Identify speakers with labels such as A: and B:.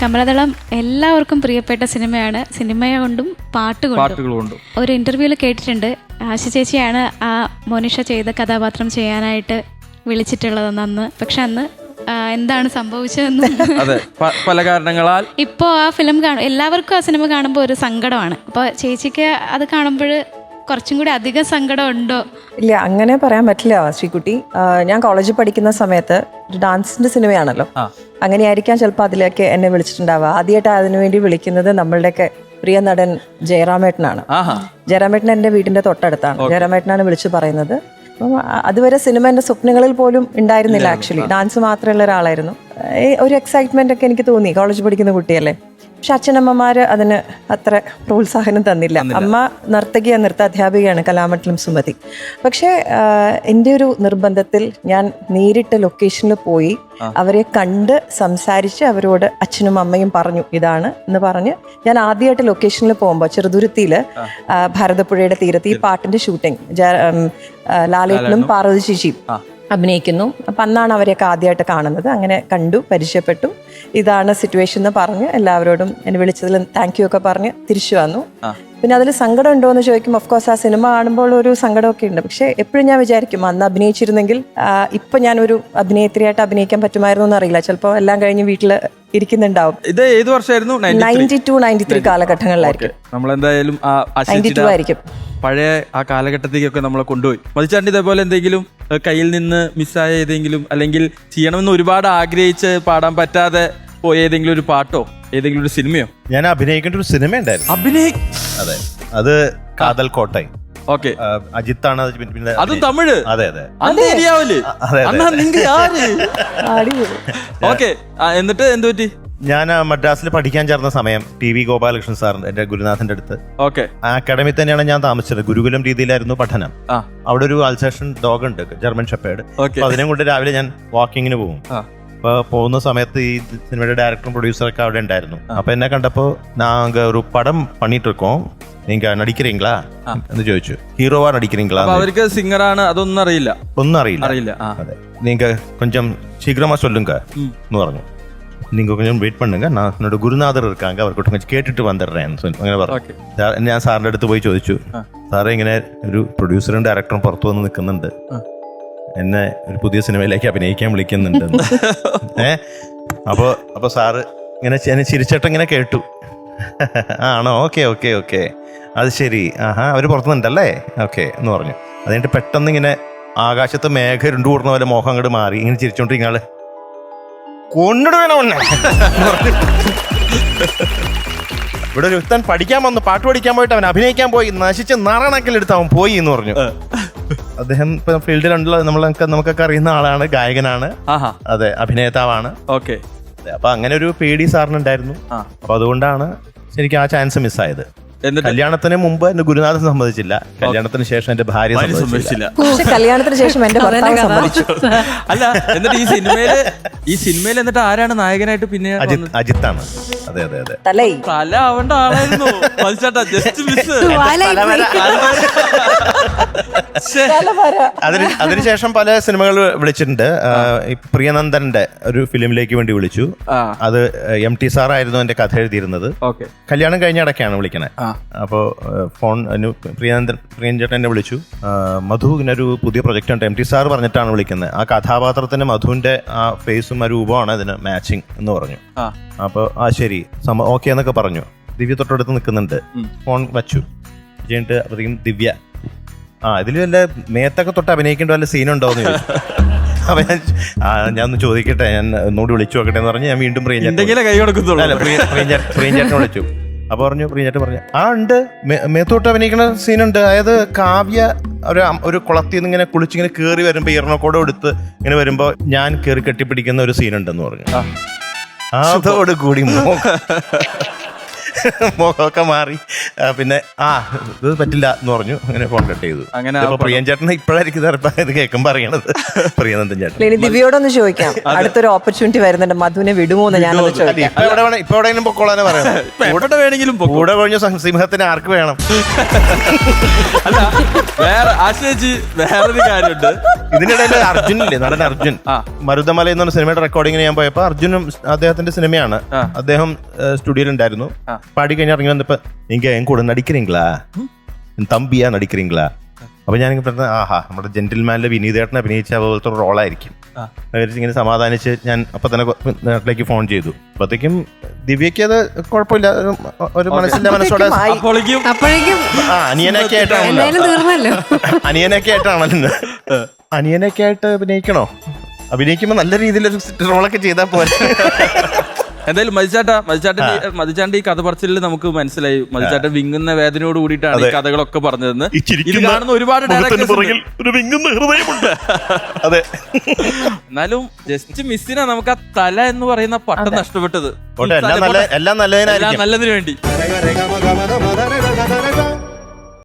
A: കമലദളം എല്ലാവർക്കും പ്രിയപ്പെട്ട സിനിമയാണ്. സിനിമയെ കൊണ്ടും പാട്ടുകൊണ്ടും. ഒരു ഇന്റർവ്യൂവിൽ കേട്ടിട്ടുണ്ട്, ആശ ചേച്ചിയാണ് ആ മോനിഷ ചെയ്ത കഥാപാത്രം ചെയ്യാനായിട്ട് വിളിച്ചിട്ടുള്ളതെന്ന് അന്ന്. പക്ഷെ അന്ന് എന്താണ് സംഭവിച്ചതെന്ന്
B: പല കാരണങ്ങളാൽ
A: ഇപ്പോൾ ആ ഫിലിം എല്ലാവർക്കും ആ സിനിമ കാണുമ്പോൾ ഒരു സങ്കടമാണ്. അപ്പോൾ ചേച്ചിക്ക് അത് കാണുമ്പോൾ കുറച്ചും കൂടി അധികം സങ്കടം ഉണ്ടോ?
C: ഇല്ല, അങ്ങനെ പറയാൻ പറ്റില്ല ശ്രീകുട്ടി. ഞാൻ കോളേജിൽ പഠിക്കുന്ന സമയത്ത് ഒരു ഡാൻസിന്റെ സിനിമയാണല്ലോ, അങ്ങനെയായിരിക്കാം ചിലപ്പോൾ അതിലേക്ക് എന്നെ വിളിച്ചിട്ടുണ്ടാവുക. ആദ്യമായിട്ട് അതിനുവേണ്ടി വിളിക്കുന്നത് നമ്മളുടെയൊക്കെ പ്രിയ നടൻ ജയറാമേട്ടനാണ്. ജയറാമേട്ടൻ എൻ്റെ വീടിന്റെ തൊട്ടടുത്താണ്. ജയറാമേട്ടനാണ് വിളിച്ചു പറയുന്നത്. അപ്പം അതുവരെ സിനിമ എൻ്റെ സ്വപ്നങ്ങളിൽ പോലും ഉണ്ടായിരുന്നില്ല. ആക്ച്വലി ഡാൻസ് മാത്രമുള്ള ഒരാളായിരുന്നു. ഒരു എക്സൈറ്റ്മെന്റ് ഒക്കെ എനിക്ക് തോന്നി, കോളേജ് പഠിക്കുന്ന കുട്ടിയല്ലേ. പക്ഷെ അച്ഛനമ്മമാര് അതിന് അത്ര പ്രോത്സാഹനം തന്നില്ല. അമ്മ നർത്തകിയാണ്, നൃത്താധ്യാപികയാണ്, കലാമണ്ഡലം സുമതി. പക്ഷേ എൻ്റെ ഒരു നിർബന്ധത്തിൽ ഞാൻ നേരിട്ട് ലൊക്കേഷനിൽ പോയി അവരെ കണ്ട് സംസാരിച്ച് അവരോട് അച്ഛനും അമ്മയും പറഞ്ഞു ഇതാണ് എന്ന് പറഞ്ഞ് ഞാൻ ആദ്യമായിട്ട് ലൊക്കേഷനിൽ പോകുമ്പോൾ ചെറുതുരുത്തിയില് ഭാരതപ്പുഴയുടെ തീരത്ത് ഈ പാട്ടിന്റെ ഷൂട്ടിങ് ലാലേട്ടനും പാർവതി ചേച്ചിയും അഭിനയിക്കുന്നു. അപ്പം അന്നാണ് അവരെയൊക്കെ ആദ്യമായിട്ട് കാണുന്നത്. അങ്ങനെ കണ്ടു, പരിചയപ്പെട്ടു. ഇതാണ് സിറ്റുവേഷൻ എന്ന് പറഞ്ഞ് എല്ലാവരോടും എന്നെ വിളിച്ചതിൽ താങ്ക് യു ഒക്കെ പറഞ്ഞ് തിരിച്ചു വന്നു. പിന്നെ അതിൽ സങ്കടം ഉണ്ടോ എന്ന് ചോദിക്കും. ഓഫ് കോഴ്സ് ആ സിനിമ കാണുമ്പോൾ ഒരു സങ്കടമൊക്കെ ഉണ്ട്. പക്ഷെ എപ്പോഴും ഞാൻ വിചാരിക്കും അന്ന് അഭിനയിച്ചിരുന്നെങ്കിൽ ഇപ്പൊ ഞാനൊരു അഭിനേത്രിയായിട്ട് അഭിനയിക്കാൻ പറ്റുമായിരുന്നു എന്നറിയില്ല. ചിലപ്പോൾ എല്ലാം കഴിഞ്ഞ് വീട്ടില് ഇരിക്കുന്നുണ്ടാവും.
B: ഇത് ഏത് വർഷമായിരുന്നു?
C: 92, 93 കാലഘട്ടങ്ങളിലായിരിക്കും.
B: നമ്മളെന്തായാലും
C: 92 ആയിരിക്കും.
B: പഴയ ആ കാലഘട്ടത്തേക്കൊക്കെ നമ്മളെ കൊണ്ടുപോയി. മതിച്ചാണ്ട് ഇതേപോലെ എന്തെങ്കിലും കയ്യിൽ നിന്ന് മിസ്സായ ഏതെങ്കിലും, അല്ലെങ്കിൽ ചെയ്യണമെന്ന് ഒരുപാട് ആഗ്രഹിച്ച് പാടാൻ പറ്റാതെ പോയ ഏതെങ്കിലും ഒരു പാട്ടോ ഏതെങ്കിലും ഒരു സിനിമയോ?
D: ഞാൻ അഭിനയിക്കേണ്ട ഒരു സിനിമ ഉണ്ടായിരുന്നു. അതെ, അത് കാതൽ കോട്ടായി.
B: ഓക്കെ,
D: അജിത്താണ്
B: അതും തമിഴ്.
D: അതെ അതെ
B: ഓക്കെ. എന്നിട്ട് എന്ത് പറ്റി?
D: ഞാൻ മദ്രാസിൽ പഠിക്കാൻ ചേർന്ന സമയം TV ഗോപാലകൃഷ്ണൻ സാറിന്റെ, എന്റെ ഗുരുനാഥന്റെ അടുത്ത്,
B: ഓക്കെ, ആ
D: അക്കാഡമി തന്നെയാണ് ഞാൻ താമസിച്ചത്. ഗുരുകുലം രീതിയിലായിരുന്നു പഠനം. അവിടെ ഒരു അൽസേഷൻ ഡോഗ് ഉണ്ട്, ജർമ്മൻ ഷെപ്പേർഡ്. അതിനെ കൊണ്ട് രാവിലെ ഞാൻ വാക്കിങ്ങിന് പോകും. അപ്പൊ പോകുന്ന സമയത്ത് ഈ സിനിമയുടെ ഡയറക്ടറും പ്രൊഡ്യൂസറൊക്കെ അവിടെ ഉണ്ടായിരുന്നു. അപ്പൊ എന്നെ കണ്ടപ്പോ നാങ്ക ഒരു പടം പണിട്ട് இருக்கோம், நீங்க நடிக்கிறீங்களா എന്ന് ചോദിച്ചു. ഹീറോവാ നടിக்கிறீங்களா?
B: അവർക്ക് സിംഗറാണ്, അതൊന്നും അറിയില്ല.
D: ഒന്നും അറിയില്ല. അതെ, നീങ്ക കൊഞ്ചം ശീഘ്രമാ சொல்லுங்க എന്ന് പറഞ്ഞു. நீங்க கொஞ்சம் வெயிட் பண்ணுங்க, நான் என்னோட குருநாதர் இருக்காங்க, அவர்கிட்ட கொஞ்சம் கேட்டுட்டு வந்துடுறேன்னு അങ്ങനെ പറഞ്ഞു. ഞാൻ സാറിന്റെ അടുത്ത് പോയി ചോദിച്ചു, സാറേ ഇങ്ങനെ ഒരു പ്രൊഡ്യൂസറും ഡയറക്ടറും പുറത്തു വന്ന് നിൽക്കുന്നുണ്ട്, എന്നെ ഒരു പുതിയ സിനിമയിലേക്ക് അഭിനയിക്കാൻ വിളിക്കുന്നുണ്ട്. അപ്പൊ സാറ് ഇങ്ങനെ ചിരിച്ചിട്ട് ഇങ്ങനെ കേട്ടു. ആണോ, ഓക്കെ ഓക്കെ ഓക്കെ, അത് ശരി, അവര് പുറത്തുനിന്നുണ്ടല്ലേ, ഓക്കെ എന്ന് പറഞ്ഞു. അത് കഴിഞ്ഞിട്ട് പെട്ടെന്ന് ഇങ്ങനെ ആകാശത്ത് മേഘ ഇരുണ്ടു കൂടുന്ന പോലെ മോഹം അങ്ങോട്ട് മാറി, ഇങ്ങനെ ചിരിച്ചോണ്ടിരിക്കാള് കൊണ്ടിടുവേണം ഇവിടെ ഒരുത്തൻ പഠിക്കാൻ വന്നു, പാട്ട് പഠിക്കാൻ പോയിട്ട് അവൻ അഭിനയിക്കാൻ പോയി, നശിച്ച് നാറാണക്കിലെടുത്ത് അവൻ പോയി എന്ന് പറഞ്ഞു. അദ്ദേഹം ഇപ്പൊ ഫീൽഡിലുണ്ടല്ലോ, നമുക്കൊക്കെ അറിയുന്ന ആളാണ്, ഗായകനാണ്, അതെ, അഭിനേതാവാണ്.
B: ഓക്കെ.
D: അപ്പൊ അങ്ങനെ ഒരു പേടി സാറിനുണ്ടായിരുന്നു. അപ്പൊ അതുകൊണ്ടാണ് ശരിക്കും ആ ചാൻസ് മിസ്സായത്. കല്യാണത്തിന് മുമ്പ് എന്റെ ഗുരുനാഥൻ സമ്മതിച്ചില്ല, കല്യാണത്തിന് ശേഷം എന്റെ ഭാര്യ സമ്മതിച്ചില്ല.
C: കല്യാണത്തിന് ശേഷം എന്റെ ഭർത്താവ് സമ്മതിച്ചു.
B: അല്ല, എന്നിട്ട് ഈ സിനിമയിൽ എന്നിട്ട് ആരാണ് നായകനായിട്ട്? പിന്നെ
D: അജിത്താണ്. അതെ അതെ അതെ,
B: തല ആവേണ്ട ആളായിരുന്നു. Just miss.
D: അതിനുശേഷം പല സിനിമകൾ വിളിച്ചിട്ടുണ്ട്. പ്രിയനന്ദന്റെ ഒരു ഫിലിമിലേക്ക് വേണ്ടി വിളിച്ചു. അത് MT സാറായിരുന്നു എന്റെ കഥ എഴുതിയിരുന്നത്. കല്യാണം കഴിഞ്ഞ ഇടയ്ക്കാണ് വിളിക്കണേ. അപ്പോ ഫോൺ പ്രിയൻ ചേട്ടൻ എന്നെ വിളിച്ചു. മധു ഇങ്ങനൊരു പുതിയ പ്രൊജക്റ്റ് ഉണ്ട്, MT സാർ പറഞ്ഞിട്ടാണ് വിളിക്കുന്നത്, ആ കഥാപാത്രത്തിന് മധുവിന്റെ ആ ഫേസും ആ രൂപമാണ് അതിന് മാച്ചിങ് എന്ന് പറഞ്ഞു. അപ്പൊ ശരി, ഓക്കെ എന്നൊക്കെ പറഞ്ഞു. ദിവ്യ തൊട്ടടുത്ത് നിൽക്കുന്നുണ്ട്. ഫോൺ വച്ചു കഴിഞ്ഞിട്ട് അപ്പോഴത്തേക്കും ദിവ്യ, ഇതിൽ വല്ല മേത്തൊക്കെ തൊട്ട് അഭിനയിക്കേണ്ട വല്ല സീനുണ്ടോന്ന് ചോദിച്ചു. അപ്പൊ ഞാൻ ഒന്ന് ചോദിക്കട്ടെ, ഞാൻ ഒന്നുകൂടി വിളിച്ചു നോക്കട്ടെ എന്ന് പറഞ്ഞ് ഞാൻ വീണ്ടും പ്രിയഞ്ചേട്ടനെ വിളിച്ചു. അപ്പൊ പ്രിയഞ്ചേട്ടൻ പറഞ്ഞു, ഉണ്ട്, മേത്തോട്ട് അഭിനയിക്കുന്ന സീനുണ്ട്. അതായത് കാവ്യ ഒരു കുളത്തിൽ നിന്ന് ഇങ്ങനെ കുളിച്ചിങ്ങനെ കയറി വരുമ്പോ ഇറണക്കോടെ എടുത്ത് ഇങ്ങനെ വരുമ്പോ ഞാൻ കയറി കെട്ടിപ്പിടിക്കുന്ന ഒരു സീനുണ്ടെന്ന് പറഞ്ഞു. അതോട് കൂടി മുഖമൊക്കെ മാറി പിന്നെ ഇത് പറ്റില്ല എന്ന് പറഞ്ഞു. അങ്ങനെ ഫോൺ കട്ട് ചെയ്തു.
B: അങ്ങനെ
D: പ്രിയൻ ചേട്ടൻ ഇപ്പോഴായിരിക്കും ഇത് കേൾക്കുമ്പോൾ അറിയണത്. പ്രിയനന്ദൻ ചേട്ടൻ
C: ഇനി ദിവ്യോടൊന്ന് ചോദിക്കാം, അടുത്തൊരു ഓപ്പർച്യൂണിറ്റി വരുന്നുണ്ട്, മധുവിനെ വിടുമോന്ന് ഞാനൊന്ന് ചോദിക്കാം.
D: ഇപ്പൊ എവിടെയെങ്കിലും പൊക്കോളാനെ പറയാം.
B: എവിടെ വേണമെങ്കിലും പോകും.
D: കൂടെ കഴിഞ്ഞ സിംഹത്തിന് ആർക്ക് വേണം?
B: അല്ല വേറെ ആശേച്ചി വേറൊരു കാര്യമുണ്ട്.
D: ഇതിനിടയിൽ അർജുനില്ലേ, നടൻ അർജുൻ, മരുതമല എന്ന സിനിമയുടെ റെക്കോർഡിങ്ങിന് ഞാൻ പോയപ്പോ അർജുനും അദ്ദേഹത്തിന്റെ സിനിമയാണ്. അദ്ദേഹം സ്റ്റുഡിയോയിൽ ഉണ്ടായിരുന്നു. പാടി കഴിഞ്ഞ് ഇറങ്ങി വന്നപ്പോ നീങ്ക എൻ കൂടെ നടിக்கிறீங்களா, തമ്പിയാ നടിக்கிறீங்களா? അപ്പൊ ഞാൻ പറഞ്ഞത് നമ്മുടെ ജെന്റിൽമാനിലെ വിനീതേട്ടനെ അഭിനയിച്ച അതുപോലത്തെ ഒരു റോളായിരിക്കും. ഇങ്ങനെ സമാധാനിച്ച് ഞാൻ അപ്പൊ തന്നെ നാട്ടിലേക്ക് ഫോൺ ചെയ്തു. അപ്പത്തേക്കും ദിവ്യക്ക് അത് കുഴപ്പമില്ല, ഒരു മനസ്സിന്റെ മനസ്സോടെ
A: അപ്പോഴേക്കും
D: അനിയനൊക്കെ ആയിട്ടാണല്ലോ അനിയനൊക്കെ ആയിട്ട് അഭിനയിക്കുമ്പോ നല്ല രീതിയിലൊരു റോളൊക്കെ ചെയ്താൽ പോലെ.
B: എന്തായാലും മതിച്ചാണ്ട് ഈ കഥ പറച്ചിലിൽ നമുക്ക് മനസ്സിലായി മതിച്ചാട്ടൻ വിങ്ങുന്ന വേദനയോട് കൂടിയിട്ടാണ് ഈ കഥകളൊക്കെ പറഞ്ഞതെന്ന്. ഇത് കാണുന്ന ഒരുപാട്
D: അതെ.
B: എന്നാലും ജസ്റ്റ് മിസ്സിനാ നമുക്ക് ആ തല എന്ന് പറയുന്ന പട്ടം നഷ്ടപ്പെട്ടത്.
D: എല്ലാം നല്ലതിന് വേണ്ടി.